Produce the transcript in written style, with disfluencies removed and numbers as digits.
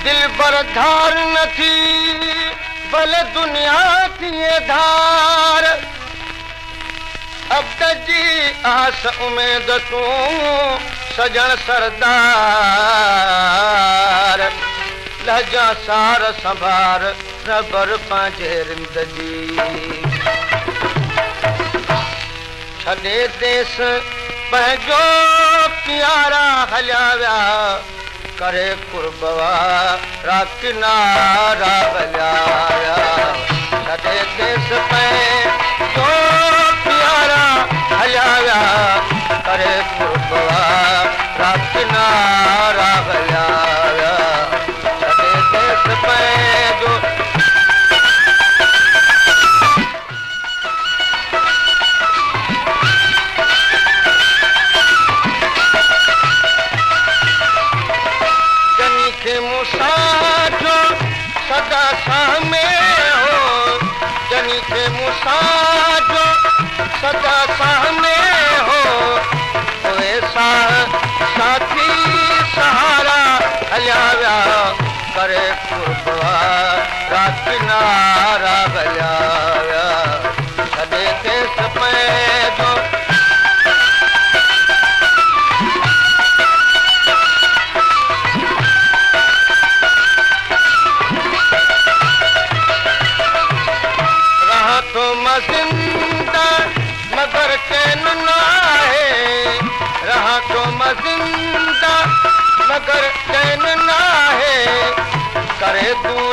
दिल बरधार न थी भले दुनिया थिए धार अब जी आस उमेद तूं सजण सरदार लहजा सार संभार रबर पंहिंजे रिंद जी छॾे देस पंहिंजो प्यारा हलिया विया करे कुर्बवा किनारा हलिया विया छॾे देस पंहिंजो प्यारा हलिया विया करे कुर्बवा किनारा हलिया विया छॾे देस पंहिंजो मुसाजो सदा सामे हो जनी के मुसाजो सदा सामे हो ऐसा साथी सहारा हलिया विया करे कुर्बवा किनारा हलिया विया छॾे देस पंहिंजो जिंदा मगर चैन न आहे रहा तो जिंदा मगर चैन न आहे करे दूर